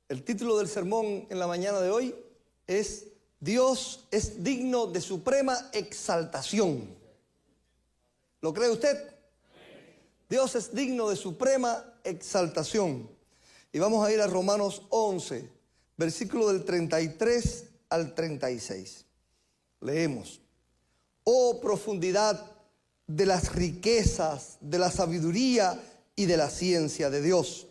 El título del sermón en la mañana de hoy es Dios es digno de suprema exaltación. ¿Lo cree usted? Dios es digno de suprema exaltación. Y vamos a ir a Romanos 11, versículo del 33 al 36. Leemos. Oh profundidad de las riquezas, de la sabiduría y de la ciencia de Dios.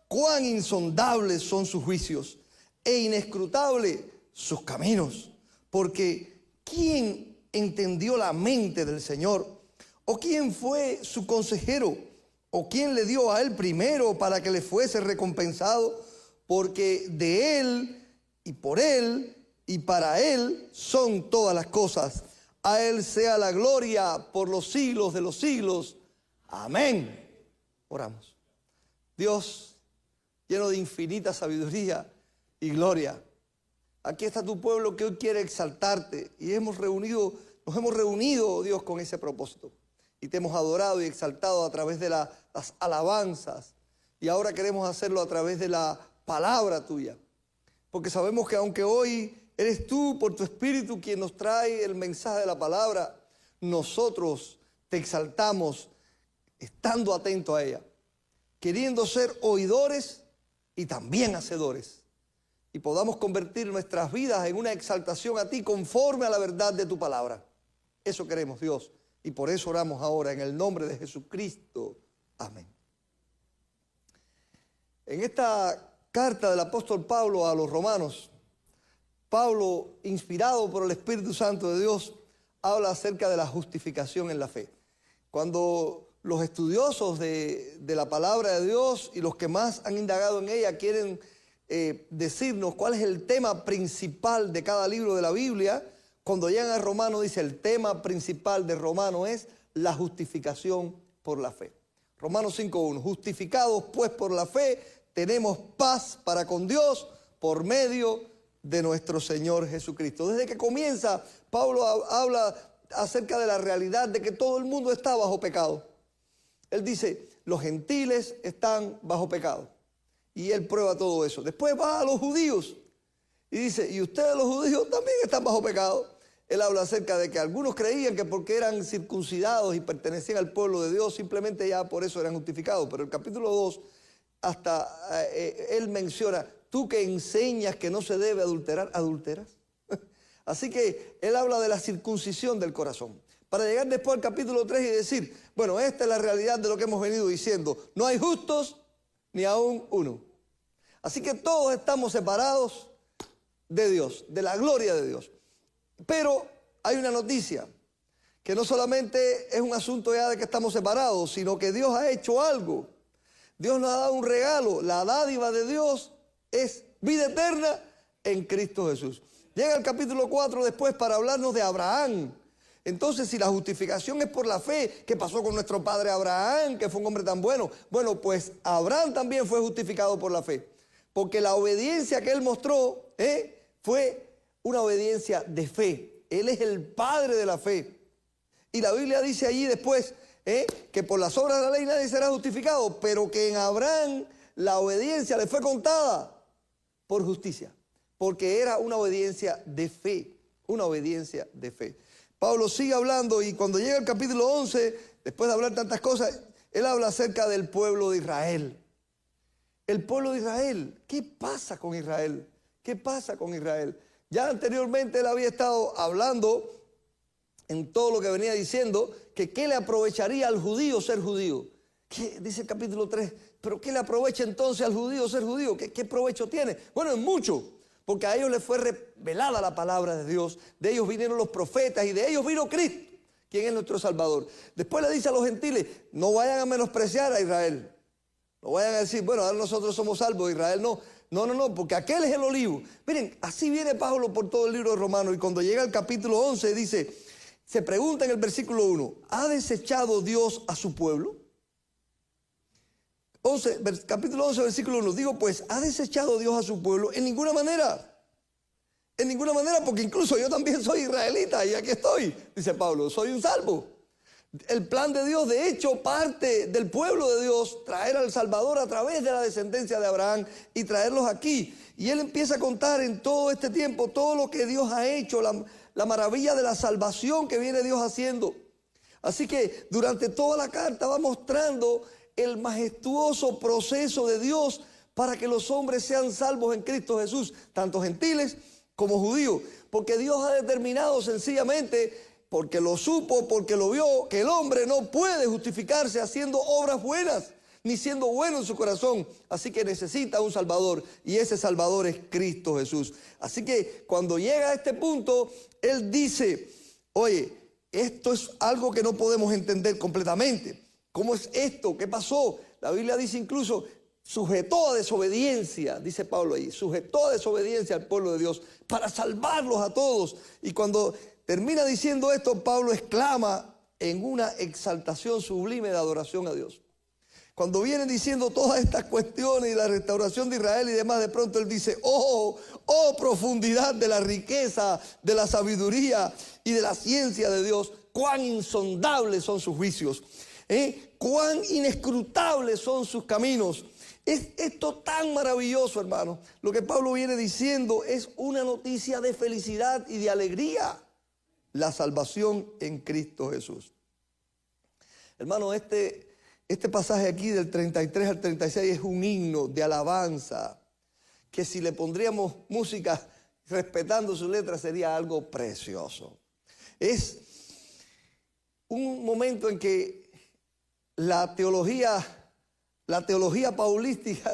Cuán insondables son sus juicios e inescrutables sus caminos. Porque ¿quién entendió la mente del Señor? ¿O quién fue su consejero? ¿O quién le dio a él primero para que le fuese recompensado? Porque de él y por él y para él son todas las cosas. A él sea la gloria por los siglos de los siglos. Amén. Oramos. Dios, lleno de infinita sabiduría y gloria, aquí está tu pueblo que hoy quiere exaltarte y nos hemos reunido, Dios, con ese propósito. Y te hemos adorado y exaltado a través de las alabanzas. Y ahora queremos hacerlo a través de la palabra tuya. Porque sabemos que aunque hoy eres tú, por tu Espíritu, quien nos trae el mensaje de la palabra, nosotros te exaltamos estando atentos a ella, queriendo ser oidores y también hacedores. Y podamos convertir nuestras vidas en una exaltación a ti conforme a la verdad de tu palabra. Eso queremos, Dios. Y por eso oramos ahora en el nombre de Jesucristo. Amén. En esta carta del apóstol Pablo a los romanos, Pablo, inspirado por el Espíritu Santo de Dios, habla acerca de la justificación en la fe. Cuando los estudiosos de la palabra de Dios y los que más han indagado en ella quieren decirnos cuál es el tema principal de cada libro de la Biblia, cuando llegan a Romanos dice el tema principal de Romanos es la justificación por la fe. Romanos 5.1, justificados pues por la fe, tenemos paz para con Dios por medio de nuestro Señor Jesucristo. Desde que comienza, Pablo habla acerca de la realidad de que todo el mundo está bajo pecado. Él dice, los gentiles están bajo pecado. Y él prueba todo eso. Después va a los judíos y dice, y ustedes los judíos también están bajo pecado. Él habla acerca de que algunos creían que porque eran circuncidados y pertenecían al pueblo de Dios, simplemente ya por eso eran justificados. Pero el capítulo 2, hasta él menciona, tú que enseñas que no se debe adulterar, ¿adulteras? Así que él habla de la circuncisión del corazón. Para llegar después al capítulo 3 y decir, bueno, esta es la realidad de lo que hemos venido diciendo. No hay justos ni aún uno. Así que todos estamos separados de Dios, de la gloria de Dios. Pero hay una noticia, que no solamente es un asunto ya de que estamos separados, sino que Dios ha hecho algo. Dios nos ha dado un regalo. La dádiva de Dios es vida eterna en Cristo Jesús. Llega el capítulo 4 después para hablarnos de Abraham. Entonces, si la justificación es por la fe, ¿qué pasó con nuestro padre Abraham, que fue un hombre tan bueno? Bueno, pues Abraham también fue justificado por la fe. Porque la obediencia que él mostró fue una obediencia de fe. Él es el padre de la fe. Y la Biblia dice allí después que por las obras de la ley nadie será justificado, pero que en Abraham la obediencia le fue contada por justicia, porque era una obediencia de fe, una obediencia de fe. Pablo sigue hablando y cuando llega el capítulo 11, después de hablar tantas cosas, él habla acerca del pueblo de Israel. El pueblo de Israel, ¿qué pasa con Israel? ¿Qué pasa con Israel? Ya anteriormente él había estado hablando en todo lo que venía diciendo, que qué le aprovecharía al judío ser judío. ¿Qué? Dice el capítulo 3, pero ¿qué le aprovecha entonces al judío ser judío? ¿Qué provecho tiene? Bueno, es mucho, porque a ellos les fue revelada la palabra de Dios, de ellos vinieron los profetas y de ellos vino Cristo, quien es nuestro Salvador. Después le dice a los gentiles, no vayan a menospreciar a Israel. No vayan a decir, bueno, ahora nosotros somos salvos, Israel no. No, porque aquel es el olivo. Miren, así viene Pablo por todo el libro de Romanos y cuando llega al capítulo 11 dice, se pregunta en el versículo 1, ¿ha desechado Dios a su pueblo? Capítulo 11, versículo 1, digo pues, ¿ha desechado Dios a su pueblo? En ninguna manera. En ninguna manera, porque incluso yo también soy israelita y aquí estoy, dice Pablo, soy un salvo. El plan de Dios, de hecho, parte del pueblo de Dios, traer al Salvador a través de la descendencia de Abraham y traerlos aquí. Y él empieza a contar en todo este tiempo todo lo que Dios ha hecho, la maravilla de la salvación que viene Dios haciendo. Así que durante toda la carta va mostrando el majestuoso proceso de Dios para que los hombres sean salvos en Cristo Jesús, tanto gentiles como judíos. Porque Dios ha determinado sencillamente, porque lo supo, porque lo vio, que el hombre no puede justificarse haciendo obras buenas, ni siendo bueno en su corazón. Así que necesita un Salvador, y ese Salvador es Cristo Jesús. Así que cuando llega a este punto, Él dice, oye, esto es algo que no podemos entender completamente. ¿Cómo es esto? ¿Qué pasó? La Biblia dice incluso, sujetó a desobediencia, dice Pablo ahí, sujetó a desobediencia al pueblo de Dios para salvarlos a todos. Y cuando termina diciendo esto, Pablo exclama en una exaltación sublime de adoración a Dios. Cuando vienen diciendo todas estas cuestiones y la restauración de Israel y demás, de pronto él dice, oh profundidad de la riqueza, de la sabiduría y de la ciencia de Dios, cuán insondables son sus juicios, cuán inescrutables son sus caminos. Es esto tan maravilloso, hermano. Lo que Pablo viene diciendo es una noticia de felicidad y de alegría. La salvación en Cristo Jesús. Hermano, este pasaje aquí del 33 al 36 es un himno de alabanza, que si le pondríamos música respetando su letra sería algo precioso. Es un momento en que la teología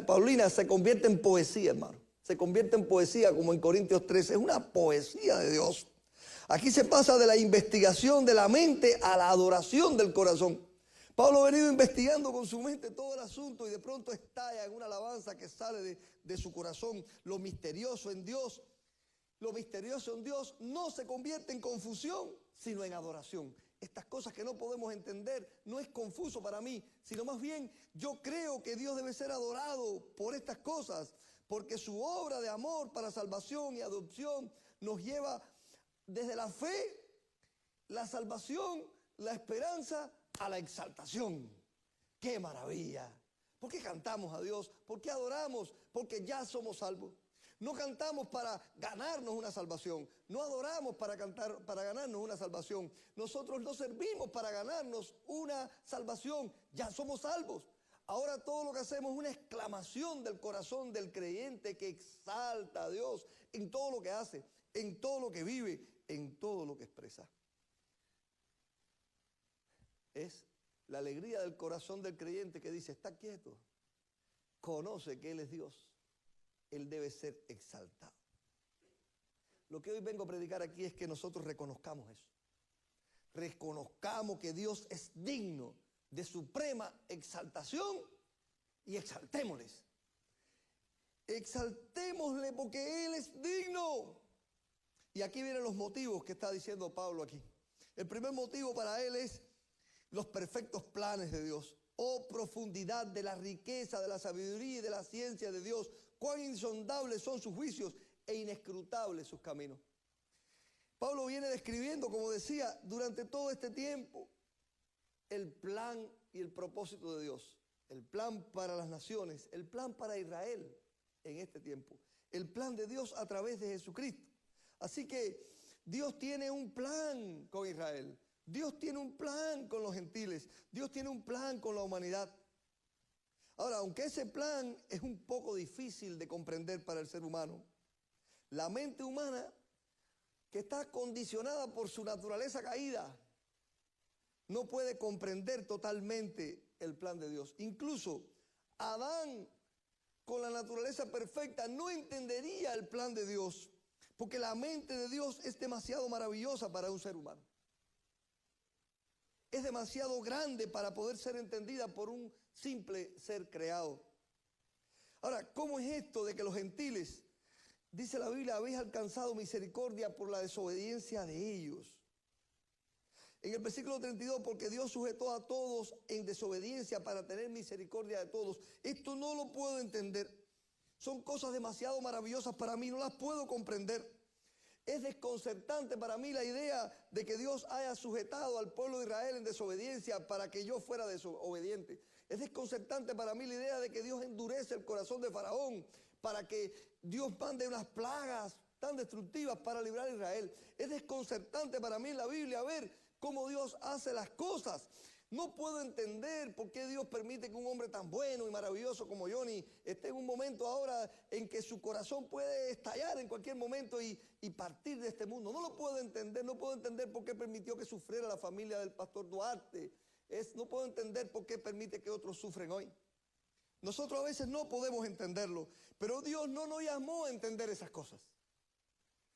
paulina se convierte en poesía, hermano. Se convierte en poesía, como en Corintios 13. Es una poesía de Dios. Aquí se pasa de la investigación de la mente a la adoración del corazón. Pablo ha venido investigando con su mente todo el asunto y de pronto estalla en una alabanza que sale de su corazón. Lo misterioso en Dios no se convierte en confusión, sino en adoración. Estas cosas que no podemos entender no es confuso para mí, sino más bien yo creo que Dios debe ser adorado por estas cosas, porque su obra de amor para salvación y adopción nos lleva desde la fe, la salvación, la esperanza, a la exaltación. ¡Qué maravilla! ¿Por qué cantamos a Dios? ¿Por qué adoramos? Porque ya somos salvos. No cantamos para ganarnos una salvación. No adoramos para ganarnos una salvación. Nosotros no servimos para ganarnos una salvación. Ya somos salvos. Ahora todo lo que hacemos es una exclamación del corazón del creyente que exalta a Dios en todo lo que hace, en todo lo que vive, en todo lo que expresa. Es la alegría del corazón del creyente que dice, está quieto, conoce que Él es Dios, Él debe ser exaltado. Lo que hoy vengo a predicar aquí es que nosotros reconozcamos eso. Reconozcamos que Dios es digno de suprema exaltación y exaltémosles. Exaltémosle porque Él es digno. Y aquí vienen los motivos que está diciendo Pablo aquí. El primer motivo para él es los perfectos planes de Dios. Oh profundidad de la riqueza, de la sabiduría y de la ciencia de Dios. Cuán insondables son sus juicios e inescrutables sus caminos. Pablo viene describiendo, como decía, durante todo este tiempo, el plan y el propósito de Dios. El plan para las naciones, el plan para Israel en este tiempo. El plan de Dios a través de Jesucristo. Así que Dios tiene un plan con Israel. Dios tiene un plan con los gentiles. Dios tiene un plan con la humanidad. Ahora, aunque ese plan es un poco difícil de comprender para el ser humano, la mente humana, que está condicionada por su naturaleza caída, no puede comprender totalmente el plan de Dios. Incluso Adán, con la naturaleza perfecta, no entendería el plan de Dios, porque la mente de Dios es demasiado maravillosa para un ser humano. Es demasiado grande para poder ser entendida por un simple ser creado. Ahora, ¿cómo es esto de que los gentiles, dice la Biblia, habéis alcanzado misericordia por la desobediencia de ellos? En el versículo 32, porque Dios sujetó a todos en desobediencia para tener misericordia de todos. Esto no lo puedo entender. Son cosas demasiado maravillosas para mí, no las puedo comprender. Es desconcertante para mí la idea de que Dios haya sujetado al pueblo de Israel en desobediencia para que yo fuera desobediente. Es desconcertante para mí la idea de que Dios endurece el corazón de Faraón para que Dios mande unas plagas tan destructivas para librar a Israel. Es desconcertante para mí en la Biblia ver cómo Dios hace las cosas. No puedo entender por qué Dios permite que un hombre tan bueno y maravilloso como Johnny esté en un momento ahora en que su corazón puede estallar en cualquier momento y partir de este mundo. No lo puedo entender, no puedo entender por qué permitió que sufriera la familia del pastor Duarte. No puedo entender por qué permite que otros sufren hoy. Nosotros a veces no podemos entenderlo, pero Dios no nos llamó a entender esas cosas,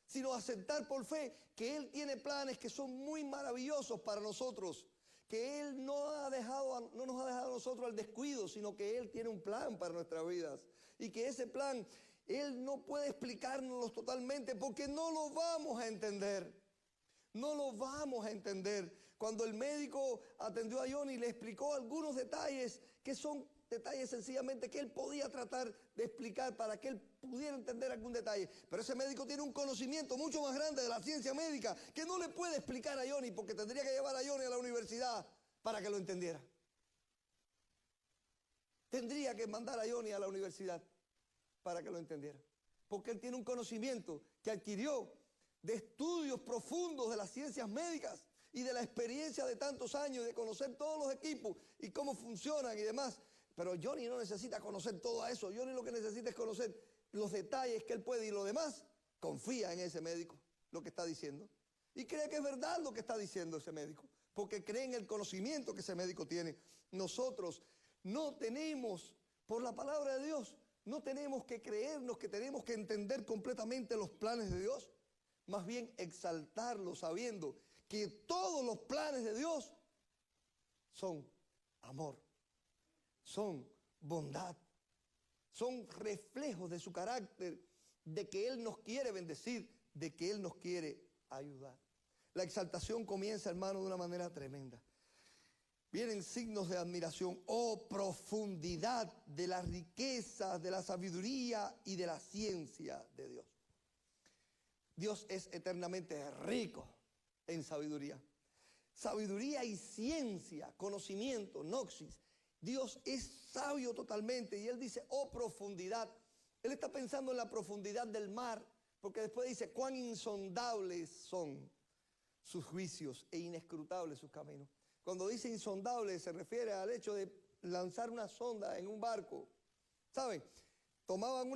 sino a aceptar por fe que Él tiene planes que son muy maravillosos para nosotros, que Él no nos ha dejado a nosotros al descuido, sino que Él tiene un plan para nuestras vidas. Y que ese plan, Él no puede explicárnoslo totalmente porque no lo vamos a entender. No lo vamos a entender. Cuando el médico atendió a Johnny, le explicó algunos detalles que son detalles sencillamente que él podía tratar de explicar para que él pudiera entender algún detalle. Pero ese médico tiene un conocimiento mucho más grande de la ciencia médica que no le puede explicar a Johnny porque tendría que llevar a Johnny a la universidad para que lo entendiera. Tendría que mandar a Johnny a la universidad para que lo entendiera. Porque él tiene un conocimiento que adquirió de estudios profundos de las ciencias médicas y de la experiencia de tantos años de conocer todos los equipos y cómo funcionan y demás. Pero Johnny no necesita conocer todo eso. Johnny lo que necesita es conocer los detalles que él puede y lo demás confía en ese médico, lo que está diciendo. Y cree que es verdad lo que está diciendo ese médico, porque cree en el conocimiento que ese médico tiene. Nosotros no tenemos, por la palabra de Dios, no tenemos que creernos que tenemos que entender completamente los planes de Dios. Más bien exaltarlos sabiendo que todos los planes de Dios son amor, son bondad, son reflejos de su carácter, de que Él nos quiere bendecir, de que Él nos quiere ayudar. La exaltación comienza, hermano, de una manera tremenda. Vienen signos de admiración, oh profundidad de las riquezas, de la sabiduría y de la ciencia de Dios. Dios es eternamente rico en sabiduría. Sabiduría y ciencia, conocimiento, noxis. Dios es sabio totalmente y Él dice, oh profundidad. Él está pensando en la profundidad del mar, porque después dice, cuán insondables son sus juicios e inescrutables sus caminos. Cuando dice insondable se refiere al hecho de lanzar una sonda en un barco. ¿Saben? Tomaban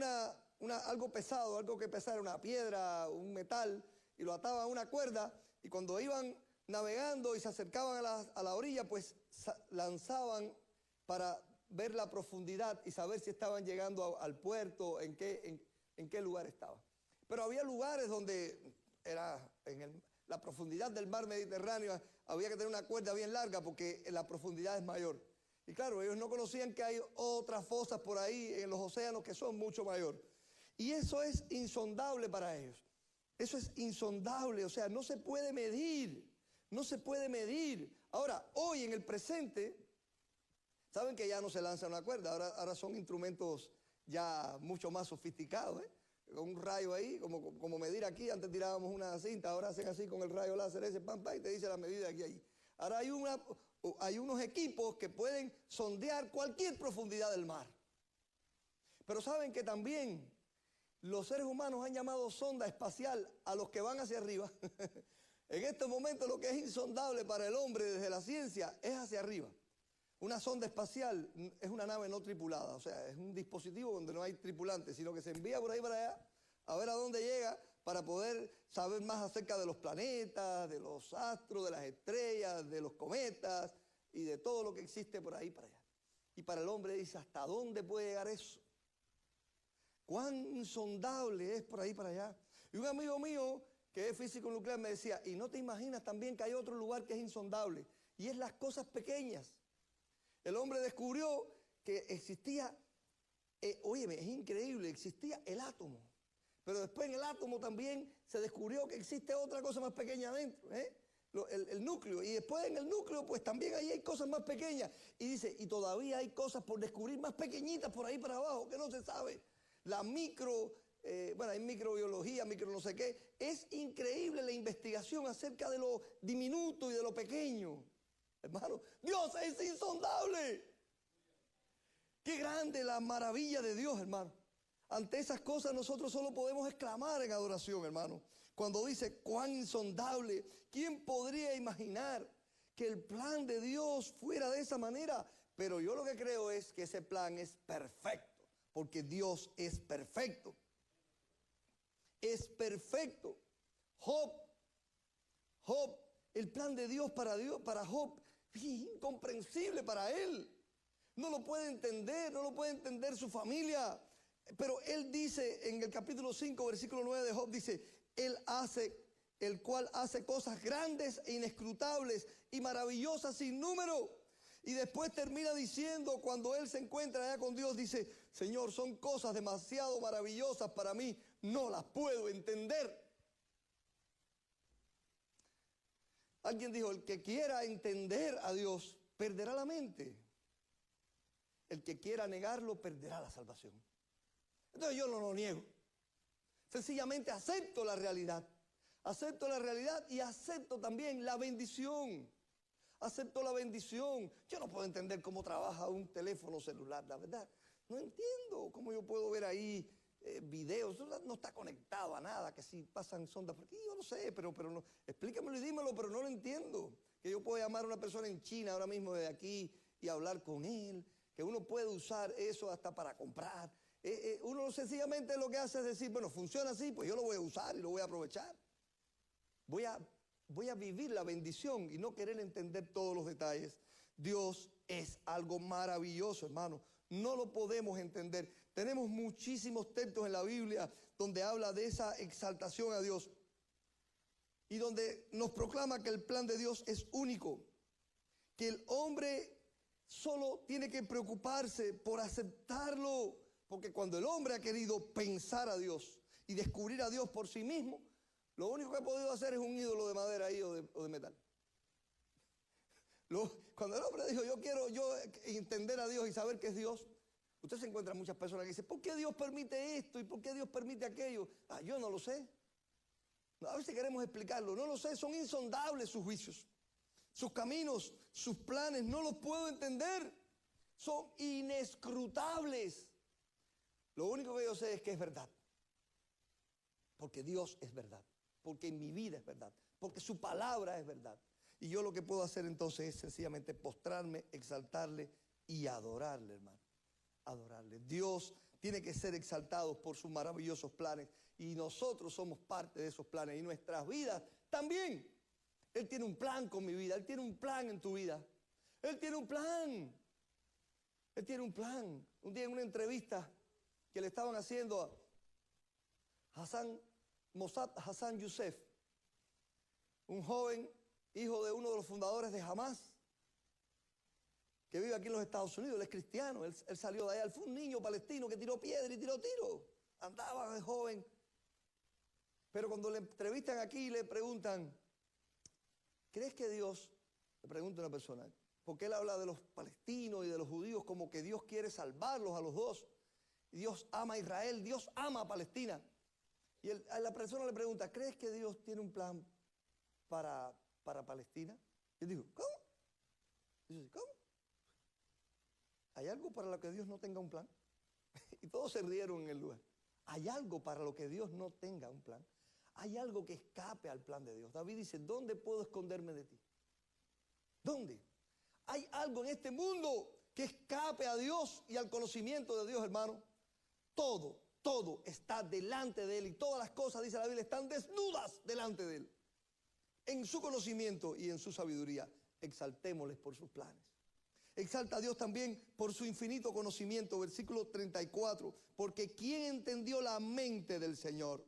algo pesado, algo que pesara, una piedra, un metal, y lo ataban a una cuerda, y cuando iban navegando y se acercaban a la orilla, pues lanzaban para ver la profundidad y saber si estaban llegando al puerto, en qué lugar estaban. Pero había lugares donde era la profundidad del mar Mediterráneo, había que tener una cuerda bien larga porque la profundidad es mayor. Y claro, ellos no conocían que hay otras fosas por ahí en los océanos que son mucho mayor. Y eso es insondable para ellos. Eso es insondable, o sea, no se puede medir, no se puede medir. Ahora, hoy en el presente, saben que ya no se lanza una cuerda, ahora son instrumentos ya mucho más sofisticados, con un rayo ahí, como medir aquí, antes tirábamos una cinta, ahora hacen así con el rayo láser ese, pam, pam, y te dice la medida de aquí a allí. Ahora hay unos equipos que pueden sondear cualquier profundidad del mar. Pero saben que también los seres humanos han llamado sonda espacial a los que van hacia arriba. En estos momentos lo que es insondable para el hombre desde la ciencia es hacia arriba. Una sonda espacial es una nave no tripulada, o sea, es un dispositivo donde no hay tripulantes, sino que se envía por ahí para allá a ver a dónde llega para poder saber más acerca de los planetas, de los astros, de las estrellas, de los cometas y de todo lo que existe por ahí para allá. Y para el hombre dice, ¿hasta dónde puede llegar eso? ¿Cuán insondable es por ahí para allá? Y un amigo mío que es físico nuclear me decía, y no te imaginas también que hay otro lugar que es insondable, y es las cosas pequeñas. El hombre descubrió que existía, óyeme, es increíble, existía el átomo. Pero después en el átomo también se descubrió que existe otra cosa más pequeña adentro, el núcleo. Y después en el núcleo pues también ahí hay cosas más pequeñas. Y dice, y todavía hay cosas por descubrir más pequeñitas por ahí para abajo que no se sabe. La bueno, hay microbiología, micro no sé qué. Es increíble la investigación acerca de lo diminuto y de lo pequeño. Hermano, Dios es insondable. Qué grande la maravilla de Dios, hermano. Ante esas cosas nosotros solo podemos exclamar en adoración, hermano. Cuando dice cuán insondable, ¿quién podría imaginar que el plan de Dios fuera de esa manera? Pero yo lo que creo es que ese plan es perfecto, porque Dios es perfecto. Es perfecto. Job, el plan de Dios, para Job, es incomprensible para él. No lo puede entender su familia. Pero él dice en el capítulo 5, versículo 9 de Job, dice, el cual hace cosas grandes e inescrutables y maravillosas sin número. Y después termina diciendo, cuando él se encuentra allá con Dios, dice, Señor, son cosas demasiado maravillosas para mí, no las puedo entender. Alguien dijo, el que quiera entender a Dios, perderá la mente. El que quiera negarlo, perderá la salvación. Entonces yo no lo niego. Sencillamente acepto la realidad. Acepto la realidad y acepto también la bendición. Acepto la bendición. Yo no puedo entender cómo trabaja un teléfono celular, la verdad. No entiendo cómo yo puedo ver ahí videos. No está conectado a nada, que si pasan sondas por aquí, yo no sé, pero no. Explícamelo y dímelo, pero no lo entiendo. Que yo puedo llamar a una persona en China ahora mismo desde aquí y hablar con él. Que uno puede usar eso hasta para comprar. Uno sencillamente lo que hace es decir, bueno, funciona así, pues yo lo voy a usar y lo voy a aprovechar. Voy a vivir la bendición y no querer entender todos los detalles. Dios es algo maravilloso, hermano. No lo podemos entender. Tenemos muchísimos textos en la Biblia donde habla de esa exaltación a Dios y donde nos proclama que el plan de Dios es único, que el hombre solo tiene que preocuparse por aceptarlo, porque cuando el hombre ha querido pensar a Dios y descubrir a Dios por sí mismo, lo único que ha podido hacer es un ídolo de madera ahí o de metal. Cuando el hombre dijo, yo quiero entender a Dios y saber que es Dios, usted se encuentra muchas personas que dicen, ¿por qué Dios permite esto y por qué Dios permite aquello? Yo no lo sé. A ver si queremos explicarlo. No lo sé, son insondables sus juicios. Sus caminos, sus planes, no los puedo entender. Son inescrutables. Lo único que yo sé es que es verdad. Porque Dios es verdad. Porque en mi vida es verdad. Porque su palabra es verdad. Y yo lo que puedo hacer entonces es sencillamente postrarme, exaltarle y adorarle, hermano. Adorarle. Dios tiene que ser exaltado por sus maravillosos planes. Y nosotros somos parte de esos planes. Y nuestras vidas también. Él tiene un plan con mi vida. Él tiene un plan en tu vida. Él tiene un plan. Él tiene un plan. Un día en una entrevista que le estaban haciendo a Mossad Hassan Youssef, un joven hijo de uno de los fundadores de Hamas, que vive aquí en los Estados Unidos. Él es cristiano. Él salió de allá. Él fue un niño palestino que tiró piedra y tiró tiro. Andaba de joven. Pero cuando le entrevistan aquí y le preguntan, ¿crees que Dios, le pregunta una persona, porque él habla de los palestinos y de los judíos como que Dios quiere salvarlos a los dos? Y Dios ama a Israel, Dios ama a Palestina. Y a la persona le pregunta, ¿crees que Dios tiene un plan para Palestina? Y él dijo, ¿cómo? Y dice, ¿cómo? ¿Hay algo para lo que Dios no tenga un plan? Y todos se rieron en el lugar. ¿Hay algo para lo que Dios no tenga un plan? ¿Hay algo que escape al plan de Dios? David dice, ¿dónde puedo esconderme de ti? ¿Dónde? ¿Hay algo en este mundo que escape a Dios y al conocimiento de Dios, hermano? Todo está delante de Él y todas las cosas, dice la Biblia, están desnudas delante de Él. En su conocimiento y en su sabiduría, exaltémosles por sus planes. Exalta a Dios también por su infinito conocimiento, versículo 34, porque ¿quién entendió la mente del Señor?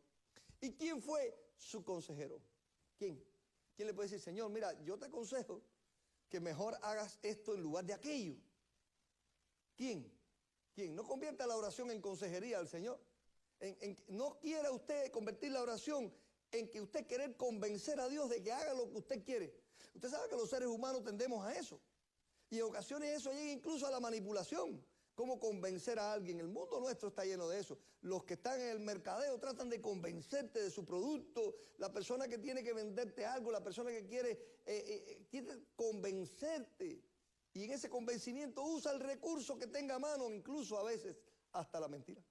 ¿Y quién fue su consejero? ¿Quién? ¿Quién le puede decir, Señor, mira, yo te aconsejo que mejor hagas esto en lugar de aquello? ¿Quién? ¿Quién? No convierta la oración en consejería al Señor. No quiera usted convertir la oración en que usted querer convencer a Dios de que haga lo que usted quiere. Usted sabe que los seres humanos tendemos a eso. Y en ocasiones eso llega incluso a la manipulación. cómo convencer a alguien. El mundo nuestro está lleno de eso. Los que están en el mercadeo tratan de convencerte de su producto. La persona que tiene que venderte algo, la persona que quiere convencerte. Y en ese convencimiento usa el recurso que tenga a mano, incluso a veces hasta la mentira.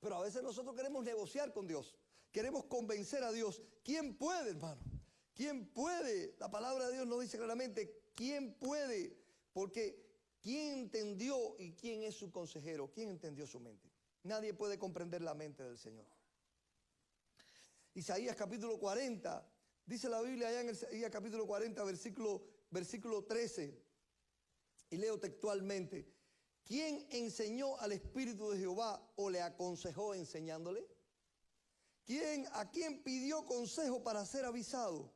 Pero a veces nosotros queremos negociar con Dios. Queremos convencer a Dios. ¿Quién puede, hermano? ¿Quién puede? La palabra de Dios nos dice claramente, ¿quién puede? Porque ¿quién entendió y quién es su consejero? ¿Quién entendió su mente? Nadie puede comprender la mente del Señor. Isaías capítulo 40, dice la Biblia allá en Isaías capítulo 40, versículo 13, y leo textualmente, ¿quién enseñó al Espíritu de Jehová o le aconsejó enseñándole? ¿A quién pidió consejo para ser avisado?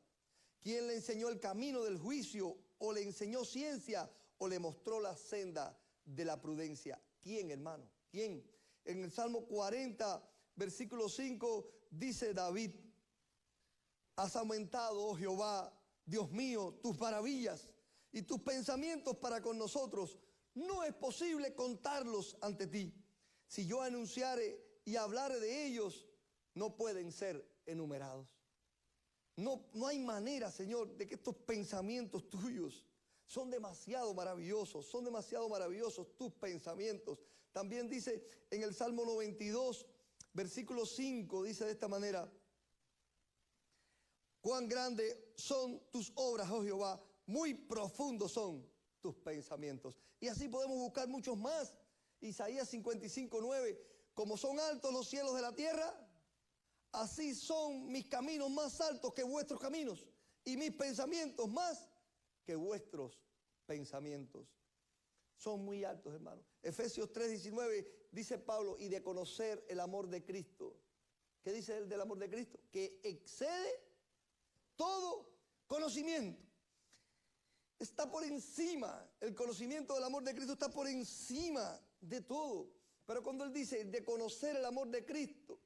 ¿Quién le enseñó el camino del juicio o le enseñó ciencia o le mostró la senda de la prudencia? ¿Quién, hermano? ¿Quién? En el Salmo 40, versículo 5, dice David, has aumentado, oh Jehová, Dios mío, tus maravillas y tus pensamientos para con nosotros. No es posible contarlos ante ti. Si yo anunciare y hablare de ellos, no pueden ser enumerados. No hay manera, Señor, de que estos pensamientos tuyos son demasiado maravillosos tus pensamientos. También dice en el Salmo 92, versículo 5, dice de esta manera, cuán grandes son tus obras, oh Jehová, muy profundos son tus pensamientos. Y así podemos buscar muchos más. Isaías 55, 9, como son altos los cielos de la tierra, así son mis caminos más altos que vuestros caminos y mis pensamientos más que vuestros pensamientos. Son muy altos, hermanos. Efesios 3:19 dice Pablo, y de conocer el amor de Cristo. ¿Qué dice él del amor de Cristo? Que excede todo conocimiento. Está por encima, el conocimiento del amor de Cristo está por encima de todo. Pero cuando él dice de conocer el amor de Cristo,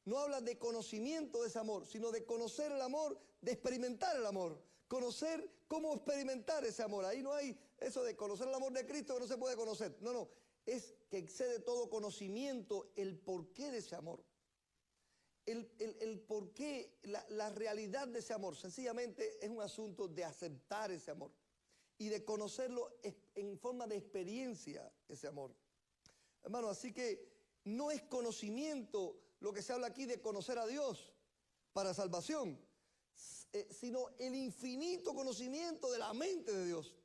no habla de conocimiento de ese amor, sino de conocer el amor, de experimentar el amor. Conocer cómo experimentar ese amor. Ahí no hay eso de conocer el amor de Cristo que no se puede conocer. No, es que excede todo conocimiento el porqué de ese amor. El porqué, la realidad de ese amor. Sencillamente es un asunto de aceptar ese amor y de conocerlo en forma de experiencia, ese amor. Hermano, así que no es conocimiento lo que se habla aquí de conocer a Dios para salvación, sino el infinito conocimiento de la mente de Dios,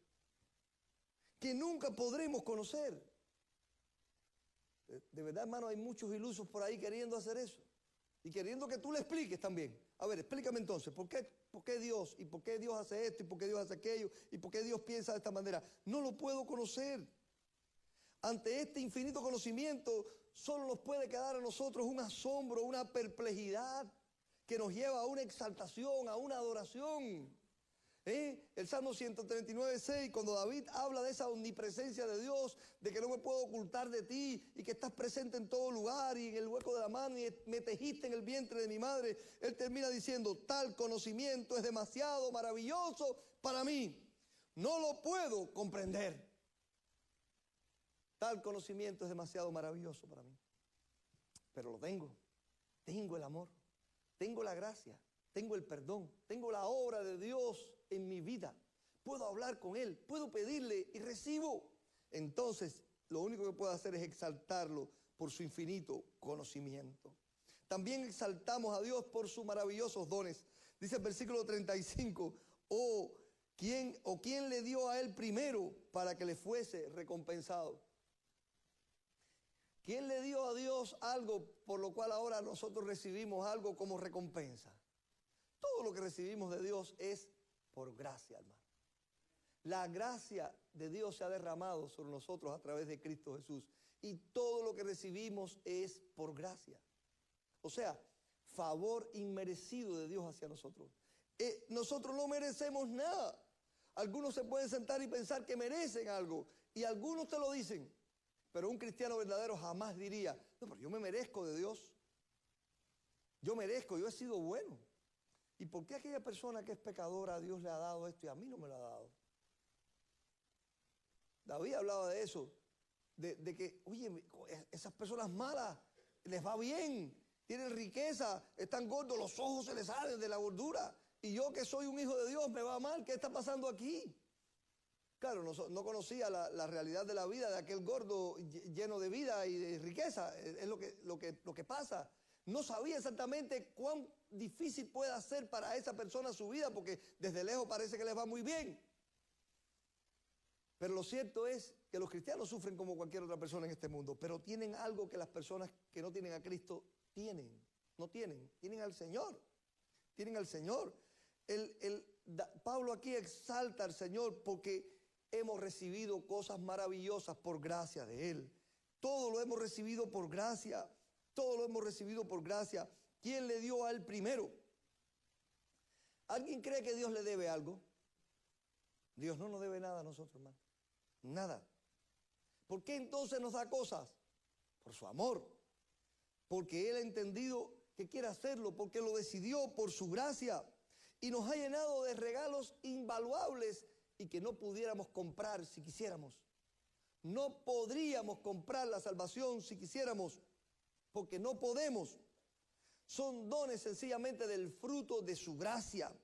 que nunca podremos conocer. De verdad, hermano, hay muchos ilusos por ahí queriendo hacer eso. Y queriendo que tú le expliques también. A ver, explícame entonces, ¿por qué Dios? ¿Y por qué Dios hace esto? ¿Y por qué Dios hace aquello? ¿Y por qué Dios piensa de esta manera? No lo puedo conocer. Ante este infinito conocimiento, solo nos puede quedar a nosotros un asombro, una perplejidad que nos lleva a una exaltación, a una adoración. El Salmo 139, 6, cuando David habla de esa omnipresencia de Dios, de que no me puedo ocultar de ti y que estás presente en todo lugar y en el hueco de la mano y me tejiste en el vientre de mi madre, él termina diciendo, tal conocimiento es demasiado maravilloso para mí, no lo puedo comprender. Tal conocimiento es demasiado maravilloso para mí, pero lo tengo el amor, tengo la gracia, tengo el perdón, tengo la obra de Dios en mi vida. Puedo hablar con Él, puedo pedirle y recibo. Entonces, lo único que puedo hacer es exaltarlo por su infinito conocimiento. También exaltamos a Dios por sus maravillosos dones. Dice el versículo 35, ¿quién le dio a Él primero para que le fuese recompensado? ¿Quién le dio a Dios algo por lo cual ahora nosotros recibimos algo como recompensa? Todo lo que recibimos de Dios es por gracia, hermano. La gracia de Dios se ha derramado sobre nosotros a través de Cristo Jesús. Y todo lo que recibimos es por gracia. O sea, favor inmerecido de Dios hacia nosotros. Nosotros no merecemos nada. Algunos se pueden sentar y pensar que merecen algo. Y algunos te lo dicen. Pero un cristiano verdadero jamás diría, no, pero yo me merezco de Dios. Yo he sido bueno. ¿Y por qué aquella persona que es pecadora a Dios le ha dado esto y a mí no me lo ha dado? David hablaba de eso. de que, oye, esas personas malas les va bien, tienen riqueza, están gordos, los ojos se les salen de la gordura. Y yo que soy un hijo de Dios me va mal, ¿qué está pasando aquí? Claro, no conocía la realidad de la vida de aquel gordo lleno de vida y de riqueza, es lo que pasa. No sabía exactamente cuán difícil puede ser para esa persona su vida, porque desde lejos parece que les va muy bien. Pero lo cierto es que los cristianos sufren como cualquier otra persona en este mundo, pero tienen algo que las personas que no tienen a Cristo tienen al Señor, tienen al Señor. Pablo aquí exalta al Señor porque hemos recibido cosas maravillosas por gracia de Él. Todo lo hemos recibido por gracia, todo lo hemos recibido por gracia. ¿Quién le dio a Él primero? ¿Alguien cree que Dios le debe algo? Dios no nos debe nada a nosotros, hermano. Nada. ¿Por qué entonces nos da cosas? Por su amor. Porque Él ha entendido que quiere hacerlo, porque lo decidió por su gracia. Y nos ha llenado de regalos invaluables y que no pudiéramos comprar si quisiéramos. No podríamos comprar la salvación si quisiéramos, porque no podemos. Son dones sencillamente del fruto de su gracia,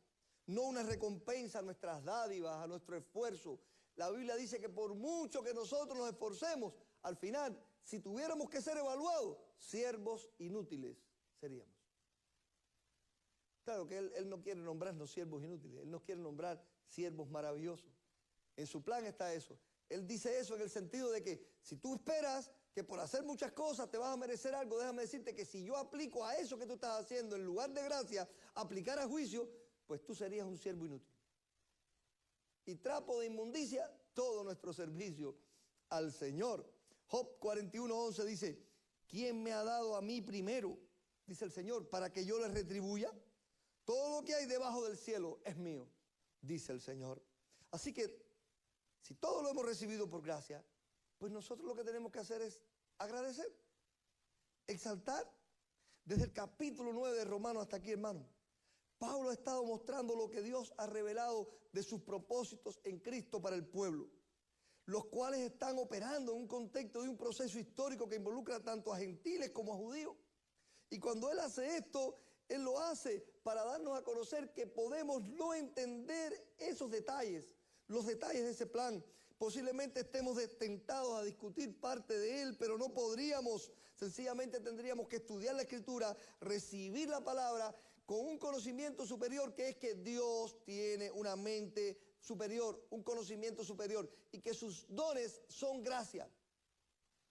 no una recompensa a nuestras dádivas, a nuestro esfuerzo. La Biblia dice que por mucho que nosotros nos esforcemos, al final, si tuviéramos que ser evaluados, siervos inútiles seríamos. Claro que Él no quiere nombrarnos siervos inútiles, Él nos quiere nombrar siervos maravillosos. En su plan está eso. Él dice eso en el sentido de que si tú esperas que por hacer muchas cosas te vas a merecer algo, déjame decirte que si yo aplico a eso que tú estás haciendo, en lugar de gracia, aplicar a juicio, pues tú serías un siervo inútil. Y trapo de inmundicia todo nuestro servicio al Señor. Job 41:11 dice, ¿quién me ha dado a mí primero? Dice el Señor, para que yo le retribuya. Todo lo que hay debajo del cielo es mío, dice el Señor. Así que, si todo lo hemos recibido por gracia, pues nosotros lo que tenemos que hacer es agradecer, exaltar. Desde el capítulo 9 de Romanos hasta aquí, hermano, Pablo ha estado mostrando lo que Dios ha revelado de sus propósitos en Cristo para el pueblo, los cuales están operando en un contexto de un proceso histórico que involucra tanto a gentiles como a judíos. Y cuando Él hace esto, Él lo hace para darnos a conocer que podemos no entender esos detalles, los detalles de ese plan. Posiblemente estemos tentados a discutir parte de él, pero no podríamos. Sencillamente tendríamos que estudiar la Escritura, recibir la palabra con un conocimiento superior, que es que Dios tiene una mente superior, un conocimiento superior, y que sus dones son gracia,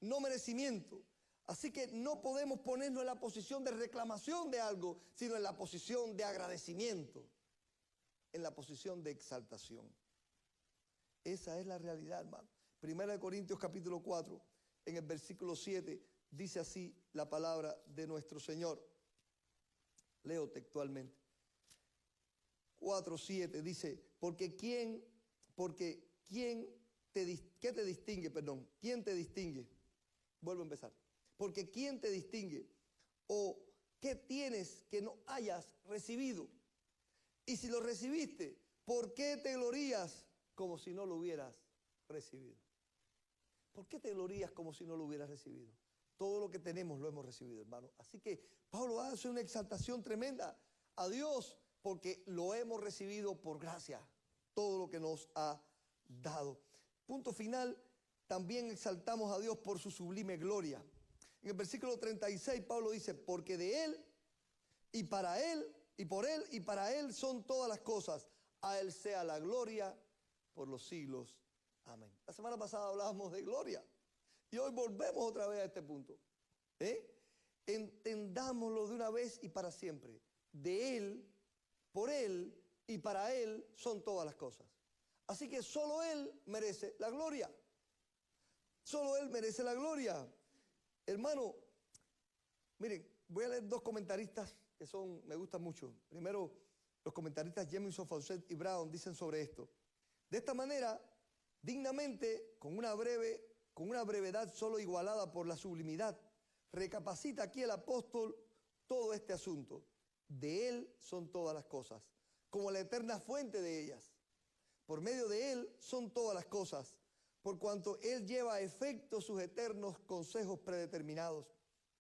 no merecimiento. Así que no podemos ponernos en la posición de reclamación de algo, sino en la posición de agradecimiento, en la posición de exaltación. Esa es la realidad, hermano. 1 Corintios capítulo 4, en el versículo 7, dice así la palabra de nuestro Señor. Leo textualmente. 4:7 dice, ¿qué te distingue? Perdón, ¿quién te distingue? Vuelvo a empezar. Porque ¿quién te distingue? ¿O qué tienes que no hayas recibido? Y si lo recibiste, ¿por qué te glorías como si no lo hubieras recibido? ¿Por qué te glorías como si no lo hubieras recibido? Todo lo que tenemos lo hemos recibido, hermano. Así que Pablo hace una exaltación tremenda a Dios porque lo hemos recibido por gracia, todo lo que nos ha dado. Punto final, también exaltamos a Dios por su sublime gloria. En el versículo 36 Pablo dice, porque de Él y para Él y por Él y para Él son todas las cosas. A Él sea la gloria por los siglos. Amén. La semana pasada hablábamos de gloria y hoy volvemos otra vez a este punto. Entendámoslo de una vez y para siempre. De Él, por Él y para Él son todas las cosas. Así que solo Él merece la gloria. Solo Él merece la gloria. Hermano, miren, voy a leer dos comentaristas que me gustan mucho. Primero, los comentaristas Jamieson, Fawcett y Brown dicen sobre esto. De esta manera, dignamente, con una brevedad solo igualada por la sublimidad, recapacita aquí el apóstol todo este asunto. De Él son todas las cosas, como la eterna fuente de ellas. Por medio de Él son todas las cosas. por cuanto Él lleva a efecto sus eternos consejos predeterminados.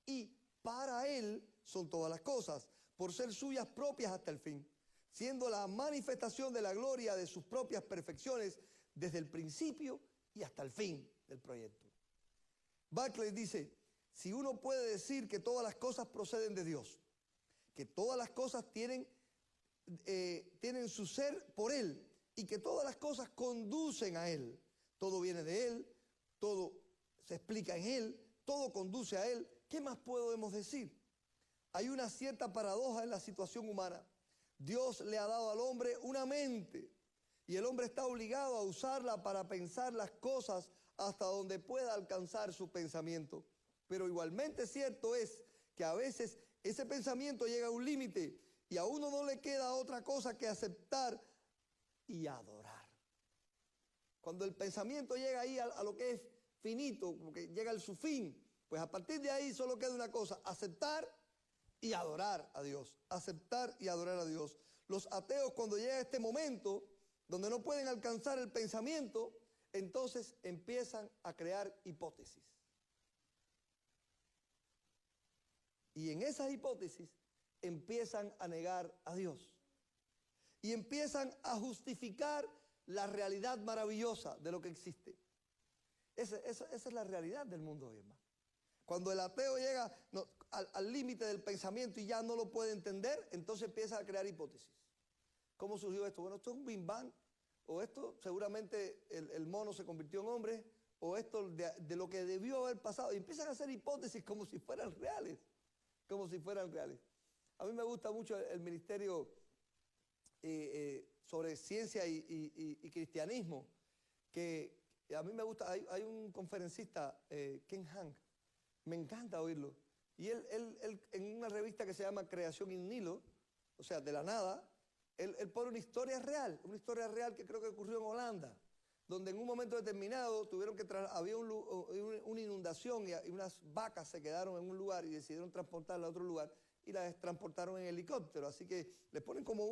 Y para Él son todas las cosas, por ser suyas propias hasta el fin, siendo la manifestación de la gloria de sus propias perfecciones desde el principio y hasta el fin del proyecto. Barclay dice, si uno puede decir que todas las cosas proceden de Dios, que todas las cosas tienen su ser por Él y que todas las cosas conducen a Él, todo viene de Él, todo se explica en Él, todo conduce a Él, ¿qué más podemos decir? Hay una cierta paradoja en la situación humana. Dios le ha dado al hombre una mente y el hombre está obligado a usarla para pensar las cosas hasta donde pueda alcanzar su pensamiento. Pero igualmente cierto es que a veces ese pensamiento llega a un límite y a uno no le queda otra cosa que aceptar y adorar. Cuando el pensamiento llega ahí a lo que es finito, porque llega a su fin, pues a partir de ahí solo queda una cosa, aceptar y adorar a Dios. Aceptar y adorar a Dios. Los ateos, cuando llega este momento donde no pueden alcanzar el pensamiento, entonces empiezan a crear hipótesis. Y en esas hipótesis empiezan a negar a Dios. Y empiezan a justificar la realidad maravillosa de lo que existe. Esa es la realidad del mundo hoy, hermano. Cuando el ateo llega al límite del pensamiento y ya no lo puede entender, entonces empieza a crear hipótesis. ¿Cómo surgió esto? Bueno, esto es un Big Bang, o esto seguramente el mono se convirtió en hombre, o esto de lo que debió haber pasado. Y empiezan a hacer hipótesis como si fueran reales, como si fueran reales. A mí me gusta mucho el ministerio sobre ciencia y cristianismo, que a mí me gusta. Hay un conferencista, Ken Hank, me encanta oírlo. Y él en una revista que se llama Creación in Nihilo, o sea, de la nada, él pone una historia real que creo que ocurrió en Holanda, donde en un momento determinado había una inundación y unas vacas se quedaron en un lugar y decidieron transportarlas a otro lugar y las transportaron en helicóptero. Así que les ponen como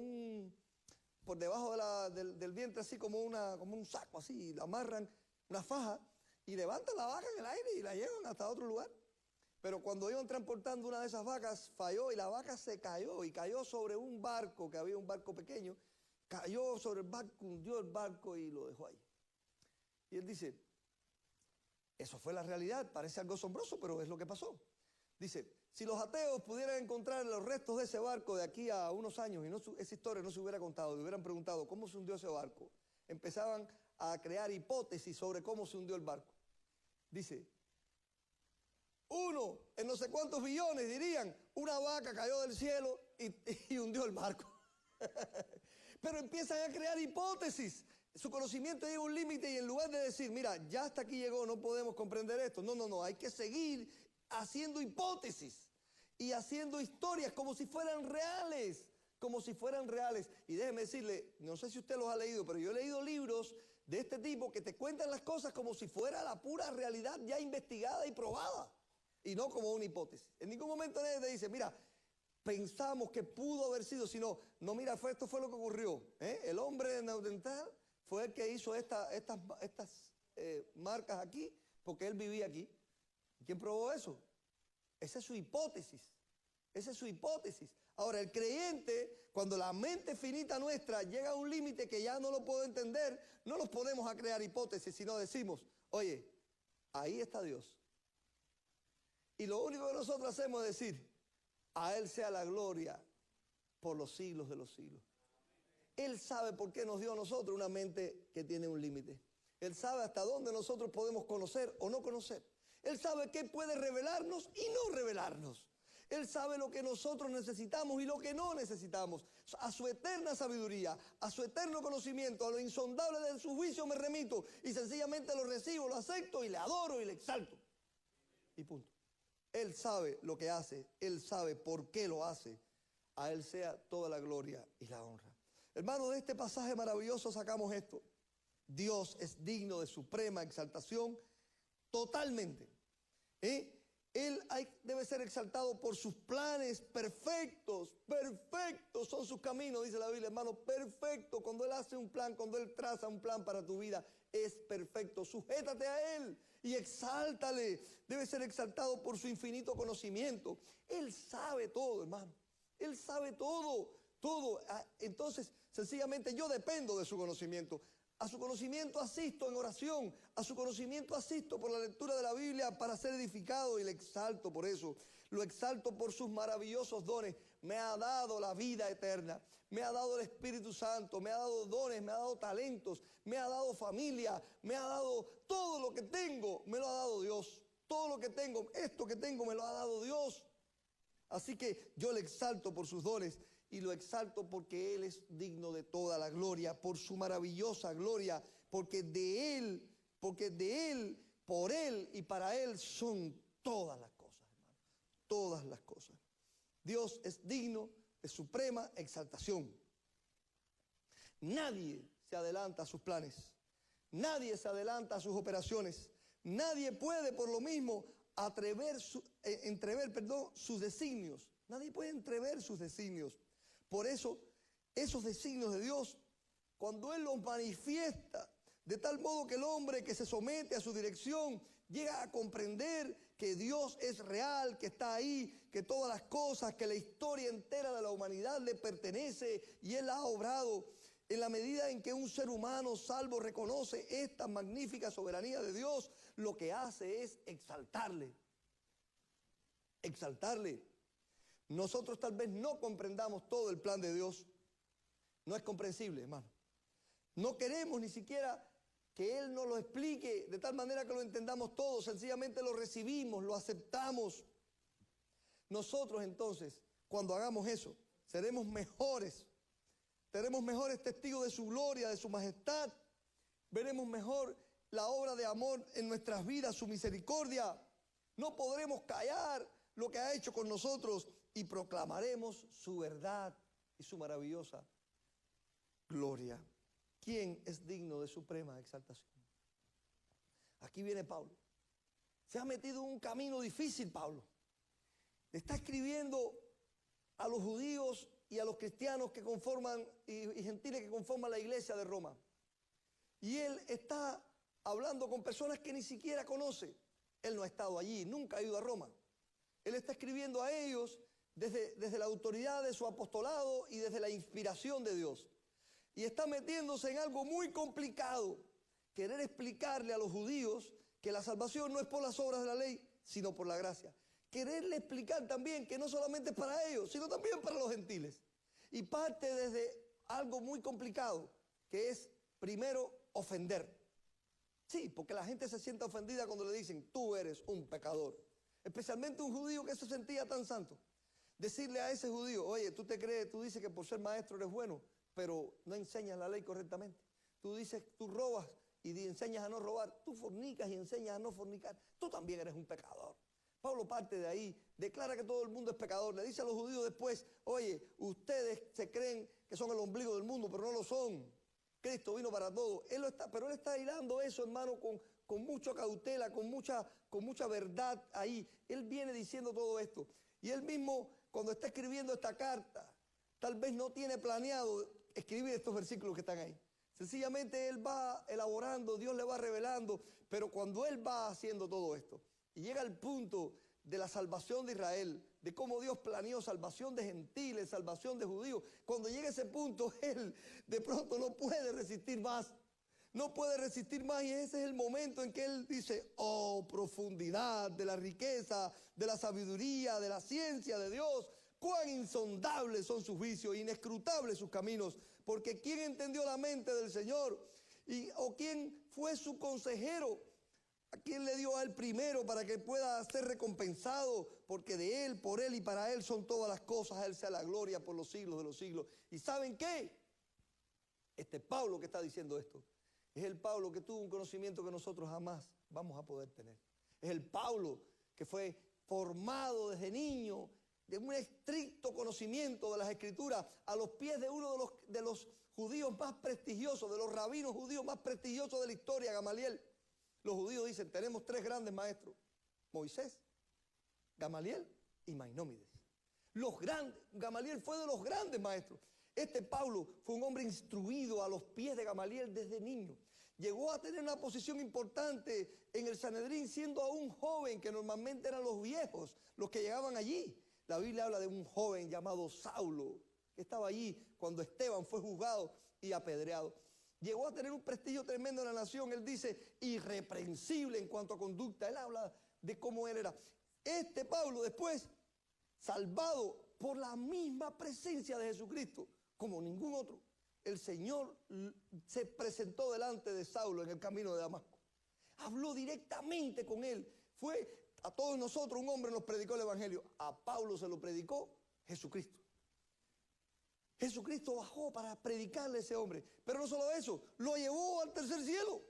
por debajo del vientre, así como un saco, así, y la amarran una faja y levantan la vaca en el aire y la llevan hasta otro lugar. Pero cuando iban transportando una de esas vacas, falló y la vaca se cayó y cayó sobre un barco, que había un barco pequeño, cayó sobre el barco, hundió el barco y lo dejó ahí. Y él dice, eso fue la realidad, parece algo asombroso, pero es lo que pasó. Dice, si los ateos pudieran encontrar los restos de ese barco de aquí a unos años y esa historia no se hubiera contado, le hubieran preguntado cómo se hundió ese barco, empezaban a crear hipótesis sobre cómo se hundió el barco. Dice, uno en no sé cuántos billones dirían, una vaca cayó del cielo y hundió el barco. Pero empiezan a crear hipótesis. Su conocimiento llega a un límite y en lugar de decir, mira, ya hasta aquí llegó, no podemos comprender esto. No, hay que seguir haciendo hipótesis y haciendo historias como si fueran reales. Como si fueran reales. Y déjeme decirle, no sé si usted los ha leído, pero yo he leído libros de este tipo que te cuentan las cosas como si fuera la pura realidad ya investigada y probada. Y no como una hipótesis. En ningún momento nadie te dice, mira, pensamos que pudo haber sido, sino, no, mira, esto fue lo que ocurrió. El hombre de Neandertal fue el que hizo estas marcas aquí, porque él vivía aquí. ¿Quién probó eso? Esa es su hipótesis. Esa es su hipótesis. Ahora, el creyente, cuando la mente finita nuestra llega a un límite que ya no lo puedo entender, no nos ponemos a crear hipótesis, sino decimos, oye, ahí está Dios. Y lo único que nosotros hacemos es decir, a Él sea la gloria por los siglos de los siglos. Él sabe por qué nos dio a nosotros una mente que tiene un límite. Él sabe hasta dónde nosotros podemos conocer o no conocer. Él sabe qué puede revelarnos y no revelarnos. Él sabe lo que nosotros necesitamos y lo que no necesitamos. A su eterna sabiduría, a su eterno conocimiento, a lo insondable de su juicio me remito y sencillamente lo recibo, lo acepto y le adoro y le exalto. Y punto. Él sabe lo que hace, Él sabe por qué lo hace. A Él sea toda la gloria y la honra. Hermanos, de este pasaje maravilloso sacamos esto. Dios es digno de suprema exaltación totalmente. Él debe ser exaltado por sus planes perfectos. Perfectos son sus caminos, dice la Biblia, hermano, perfecto. Cuando Él hace un plan, cuando Él traza un plan para tu vida, es perfecto. Sujétate a Él y exáltale. Debe ser exaltado por su infinito conocimiento. Él sabe todo, hermano. Él sabe todo, todo. Entonces, sencillamente yo dependo de su conocimiento. A su conocimiento asisto en oración, a su conocimiento asisto por la lectura de la Biblia para ser edificado y le exalto por eso. Lo exalto por sus maravillosos dones. Me ha dado la vida eterna, me ha dado el Espíritu Santo, me ha dado dones, me ha dado talentos, me ha dado familia, me ha dado todo lo que tengo, me lo ha dado Dios. Todo lo que tengo, esto que tengo me lo ha dado Dios. Así que yo le exalto por sus dones. Y lo exalto porque Él es digno de toda la gloria, por su maravillosa gloria, porque de Él, por Él y para Él son todas las cosas, hermano. Todas las cosas. Dios es digno de suprema exaltación. Nadie se adelanta a sus planes. Nadie se adelanta a sus operaciones. Nadie puede por lo mismo entrever sus designios. Nadie puede entrever sus designios. Por eso, esos designios de Dios, cuando Él los manifiesta, de tal modo que el hombre que se somete a su dirección llega a comprender que Dios es real, que está ahí, que todas las cosas, que la historia entera de la humanidad le pertenece y Él ha obrado. En la medida en que un ser humano salvo reconoce esta magnífica soberanía de Dios, lo que hace es exaltarle. Exaltarle. Nosotros tal vez no comprendamos todo el plan de Dios. No es comprensible, hermano. No queremos ni siquiera que Él nos lo explique de tal manera que lo entendamos todo. Sencillamente lo recibimos, lo aceptamos. Nosotros entonces, cuando hagamos eso, seremos mejores. Seremos mejores testigos de su gloria, de su majestad. Veremos mejor la obra de amor en nuestras vidas, su misericordia. No podremos callar lo que ha hecho con nosotros y proclamaremos su verdad y su maravillosa gloria. ¿Quién es digno de suprema exaltación? Aquí viene Pablo. Se ha metido en un camino difícil, Pablo. Está escribiendo a los judíos y a los cristianos que conforman y gentiles que conforman la iglesia de Roma. Y él está hablando con personas que ni siquiera conoce. Él no ha estado allí, nunca ha ido a Roma. Él está escribiendo a ellos desde la autoridad de su apostolado y desde la inspiración de Dios. Y está metiéndose en algo muy complicado. Querer explicarle a los judíos que la salvación no es por las obras de la ley, sino por la gracia. Quererle explicar también que no solamente es para ellos, sino también para los gentiles. Y parte desde algo muy complicado, que es primero ofender. Sí, porque la gente se siente ofendida cuando le dicen, tú eres un pecador. Especialmente un judío que se sentía tan santo. Decirle a ese judío, oye, tú te crees, tú dices que por ser maestro eres bueno, pero no enseñas la ley correctamente. Tú dices, tú robas y enseñas a no robar. Tú fornicas y enseñas a no fornicar. Tú también eres un pecador. Pablo parte de ahí, declara que todo el mundo es pecador. Le dice a los judíos después, oye, ustedes se creen que son el ombligo del mundo, pero no lo son. Cristo vino para todo. Pero él está hilando eso, hermano, con mucha cautela, con mucha verdad ahí. Él viene diciendo todo esto. Y él mismo, cuando está escribiendo esta carta, tal vez no tiene planeado escribir estos versículos que están ahí. Sencillamente él va elaborando, Dios le va revelando, pero cuando él va haciendo todo esto y llega al punto de la salvación de Israel, de cómo Dios planeó salvación de gentiles, salvación de judíos, cuando llega a ese punto, él de pronto no puede resistir más. No puede resistir más y ese es el momento en que él dice, oh, profundidad de la riqueza, de la sabiduría, de la ciencia de Dios. Cuán insondables son sus juicios, inescrutables sus caminos. Porque ¿quién entendió la mente del Señor? ¿O quién fue su consejero? ¿A quién le dio a él primero para que pueda ser recompensado? Porque de él, por él y para él son todas las cosas. A él sea la gloria por los siglos de los siglos. ¿Y saben qué? Este Pablo que está diciendo esto es el Pablo que tuvo un conocimiento que nosotros jamás vamos a poder tener. Es el Pablo que fue formado desde niño de un estricto conocimiento de las Escrituras a los pies de uno de los judíos más prestigiosos, de los rabinos judíos más prestigiosos de la historia, Gamaliel. Los judíos dicen, tenemos tres grandes maestros, Moisés, Gamaliel y Mainómides. Gamaliel fue de los grandes maestros. Este Pablo fue un hombre instruido a los pies de Gamaliel desde niño. Llegó a tener una posición importante en el Sanedrín, siendo aún joven, que normalmente eran los viejos los que llegaban allí. La Biblia habla de un joven llamado Saulo, que estaba allí cuando Esteban fue juzgado y apedreado. Llegó a tener un prestigio tremendo en la nación. Él dice, irreprensible en cuanto a conducta. Él habla de cómo él era. Este Pablo después, salvado por la misma presencia de Jesucristo, como ningún otro, el Señor se presentó delante de Saulo en el camino de Damasco. Habló directamente con él. Fue a todos nosotros, un hombre nos predicó el Evangelio. A Pablo se lo predicó Jesucristo. Jesucristo bajó para predicarle a ese hombre. Pero no solo eso, lo llevó al tercer cielo.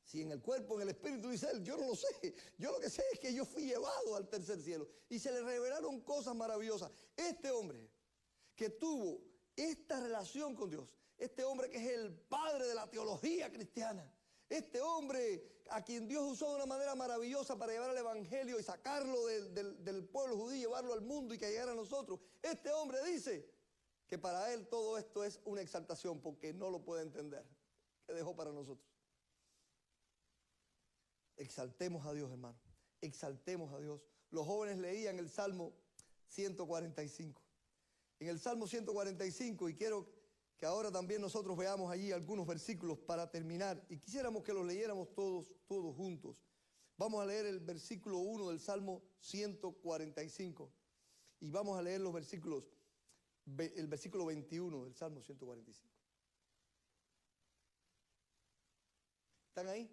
Si en el cuerpo, en el espíritu, dice él, yo no lo sé. Yo lo que sé es que yo fui llevado al tercer cielo. Y se le revelaron cosas maravillosas. Este hombre que tuvo esta relación con Dios, este hombre que es el padre de la teología cristiana, este hombre a quien Dios usó de una manera maravillosa para llevar el Evangelio y sacarlo del pueblo judío, llevarlo al mundo y que llegara a nosotros. Este hombre dice que para él todo esto es una exaltación porque no lo puede entender, que dejó para nosotros. Exaltemos a Dios, hermano. Exaltemos a Dios. Los jóvenes leían el Salmo 145. En el Salmo 145, y quiero que ahora también nosotros veamos allí algunos versículos para terminar, y quisiéramos que los leyéramos todos juntos. Vamos a leer el versículo 1 del Salmo 145, y vamos a leer los versículos, el versículo 21 del Salmo 145. ¿Están ahí?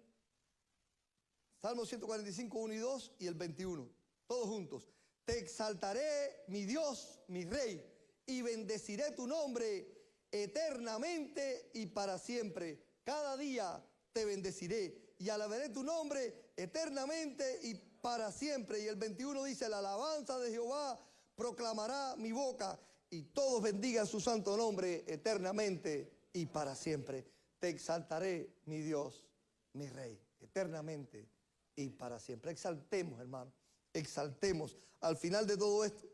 Salmo 145, 1 y 2 y el 21. Todos juntos. Te exaltaré, mi Dios, mi Rey, y bendeciré tu nombre eternamente y para siempre. Cada día te bendeciré y alabaré tu nombre eternamente y para siempre. Y el 21 dice, la alabanza de Jehová proclamará mi boca y todos bendigan su santo nombre eternamente y para siempre. Te exaltaré, mi Dios, mi Rey, eternamente y para siempre. Exaltemos, hermano, exaltemos. Al final de todo esto,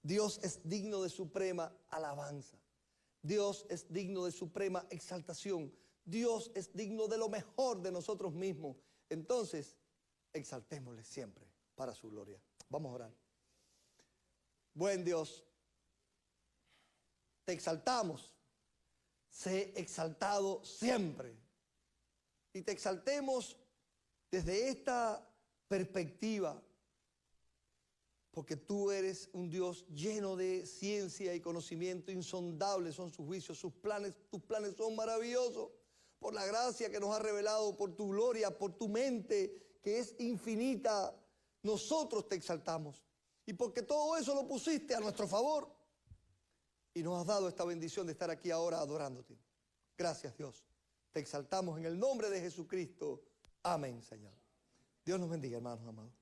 Dios es digno de suprema alabanza. Dios es digno de suprema exaltación. Dios es digno de lo mejor de nosotros mismos. Entonces, exaltémosle siempre para su gloria. Vamos a orar. Buen Dios, te exaltamos. Sé exaltado siempre. Y te exaltemos desde esta perspectiva, porque tú eres un Dios lleno de ciencia y conocimiento, insondables son sus juicios, tus planes son maravillosos, por la gracia que nos ha revelado, por tu gloria, por tu mente que es infinita, nosotros te exaltamos. Y porque todo eso lo pusiste a nuestro favor y nos has dado esta bendición de estar aquí ahora adorándote. Gracias, Dios. Te exaltamos en el nombre de Jesucristo. Amén, Señor. Dios nos bendiga, hermanos amados.